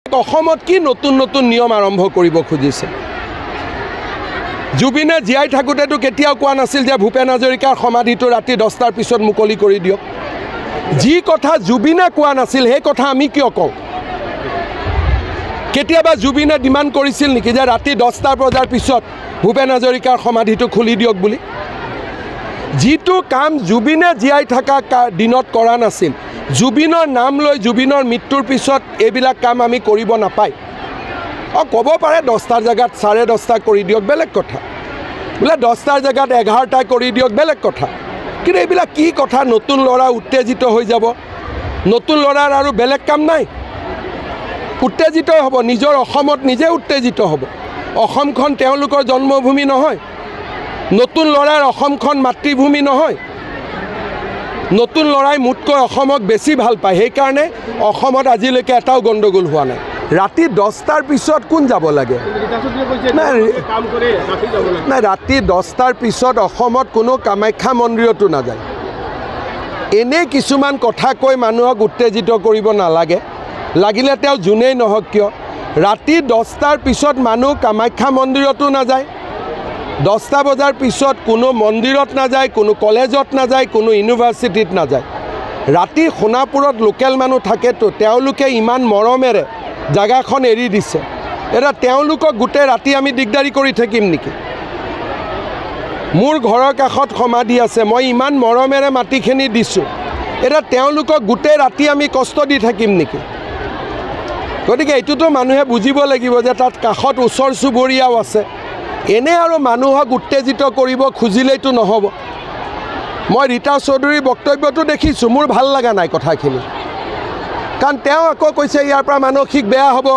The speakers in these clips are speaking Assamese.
কি নতুন নতুন নিয়ম আৰম্ভ কৰিব খুজিছে জুবিনে জিয়াই থাকোঁতেতো কেতিয়াও কোৱা নাছিল যে ভূপেন হাজৰিকাৰ সমাধিটো ৰাতি 10টাৰ পিছত মুকলি কৰি দিয়ক যি কথা জুবিনে কোৱা নাছিল সেই কথা আমি কিয় কওঁ কেতিয়াবা জুবিনে ডিমান্ড কৰিছিল নেকি যে ৰাতি 10টা বজাৰ পিছত ভূপেন হাজৰিকাৰ সমাধিটো খুলি দিয়ক বুলি যিটো কাম জুবিনে জিয়াই থকা দিনত কৰা নাছিল জুবিনৰ নাম লৈ জুবিনৰ মৃত্যুৰ পিছত এইবিলাক কাম আমি কৰিব নাপায় ক'ব পাৰে 10টাৰ জায়গাত 10:30 কৰি দিয়ক বেলেগ কথা বোলে 10টাৰ জায়গাত 11টা কৰি দিয়ক বেলেগ কথা কিন্তু এইবিলাক কি কথা নতুন ল'ৰা উত্তেজিত হৈ যাব নতুন ল'ৰাৰ আৰু বেলেগ কাম নাই উত্তেজিত হ'ব নিজৰ অসমত নিজে উত্তেজিত হ'ব অসমখন তেওঁলোকৰ জন্মভূমি নহয় নতুন ল'ৰাৰ অসমখন মাতৃভূমি নহয় নতুন ল'ৰাই মুতকৈ অসমক বেছি ভাল পায় সেইকাৰণে অসমত আজিলৈকে এটাও গণ্ডগোল হোৱা নাই ৰাতি 10টাৰ পিছত কোন যাব লাগে নাই ৰাতি 10টাৰ পিছত অসমত কোনো কামাখ্যা মন্দিৰতো নাযায় এনে কিছুমান কথা কৈ মানুহক উত্তেজিত কৰিব নালাগে লাগিলে তেওঁ যোনেই নহওক কিয় ৰাতি 10টাৰ পিছত মানুহ কামাখ্যা মন্দিৰতো নাযায় 10টা বজাৰ পিছত কোনো মন্দিৰত নাযায় কোনো কলেজত নাযায় কোনো ইউনিভাৰ্চিটিত নাযায় ৰাতি সোণাপুৰত লোকেল মানুহ থাকেতো তেওঁলোকে ইমান মৰমেৰে জাগাখন এৰি দিছে এটা তেওঁলোকক গোটেই ৰাতি আমি দিগদাৰি কৰি থাকিম নেকি মোৰ ঘৰৰ কাষত সমাধি আছে মই ইমান মৰমেৰে মাটিখিনি দিছোঁ এটা তেওঁলোকক গোটেই ৰাতি আমি কষ্ট দি থাকিম নেকি গতিকে এইটোতো মানুহে বুজিব লাগিব যে তাত কাষত ওচৰ চুবুৰীয়াও আছে এনে আৰু মানুহক উত্তেজিত কৰিব খুজিলেইতো নহ'ব মই ৰীতা চৌধুৰীৰ বক্তব্যটো দেখিছোঁ মোৰ ভাল লগা নাই কথাখিনি কাৰণ তেওঁ আকৌ কৈছে ইয়াৰ পৰা মানসিক বেয়া হ'ব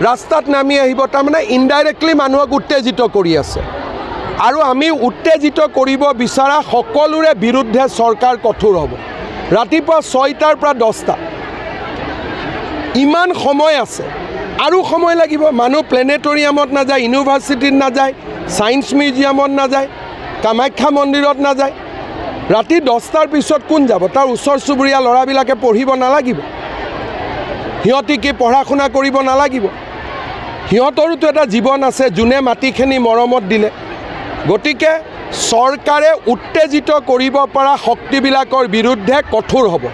ৰাস্তাত নামি আহিব তাৰমানে ইনডাইৰেক্টলি মানুহক উত্তেজিত কৰি আছে আৰু আমি উত্তেজিত কৰিব বিচৰা সকলোৰে বিৰুদ্ধে চৰকাৰ কঠোৰ হ'ব ৰাতিপুৱা 6টাৰ পৰা 10টা ইমান সময় আছে আৰু সময় লাগিব মানুহ প্লেনেটৰিয়ামত নাযায় ইউনিভাৰ্চিটিত নাযায় সায়েন্স মিউজিয়ামত নাযায় কামাখ্যা মন্দিৰত নাযায় ৰাতি 10টাৰ পিছত কোন যাব তাৰ ওচৰ চুবুৰীয়া ল'ৰাবিলাকে পঢ়িব নালাগিব সিহঁতি কি পঢ়া শুনা কৰিব নালাগিব সিহঁতৰোতো এটা জীৱন আছে যোনে মাটিখিনি মৰমত দিলে গতিকে চৰকাৰে উত্তেজিত কৰিব পৰা শক্তিবিলাকৰ বিৰুদ্ধে কঠোৰ হ'ব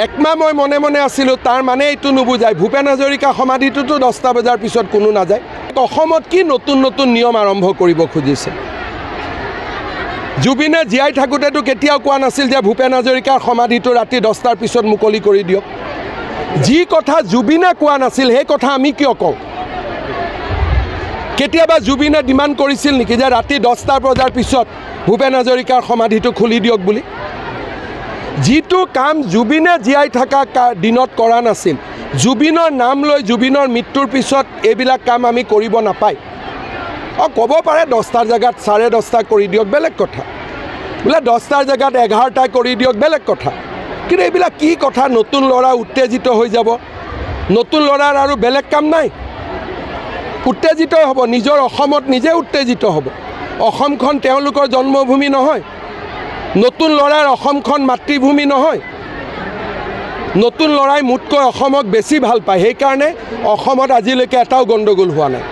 একমাহ মই মনে মনে আছিলোঁ তাৰ মানে এইটো নুবুজায় ভূপেন হাজৰিকা সমাধিটোতো 10টা বজাৰ পিছত কোনো নাযায় অসমত কি নতুন নতুন নিয়ম আৰম্ভ কৰিব খুজিছে জুবিনে জিয়াই থাকোঁতেতো কেতিয়াও কোৱা নাছিল যে ভূপেন হাজৰিকাৰ সমাধিটো ৰাতি 10টাৰ পিছত মুকলি কৰি দিয়ক যি কথা জুবিনে কোৱা নাছিল সেই কথা আমি কিয় কওঁ কেতিয়াবা জুবিনে ডিমান্ড কৰিছিল নেকি যে ৰাতি 10টা বজাৰ পিছত ভূপেন হাজৰিকাৰ সমাধিটো খুলি দিয়ক বুলি যিটো কাম জুবিনে জিয়াই থকা দিনত কৰা নাছিল জুবিনৰ নাম লৈ জুবিনৰ মৃত্যুৰ পিছত এইবিলাক কাম আমি কৰিব নাপায় ক'ব পাৰে 10টাৰ জায়গাত 10:30 কৰি দিয়ক বেলেগ কথা বোলে 10টাৰ জায়গাত 11টা কৰি দিয়ক বেলেগ কথা কিন্তু এইবিলাক কি কথা নতুন ল'ৰা উত্তেজিত হৈ যাব নতুন ল'ৰাৰ আৰু বেলেগ কাম নাই উত্তেজিত হ'ব নিজৰ অসমত নিজে উত্তেজিত হ'ব অসমখন তেওঁলোকৰ জন্মভূমি নহয় নতুন ল'ৰাৰ অসমখন মাতৃভূমি নহয় নতুন ল'ৰাই মুতকৈ অসমক বেছি ভাল পায় সেইকাৰণে অসমত আজিলৈকে এটাও গণ্ডগোল হোৱা নাই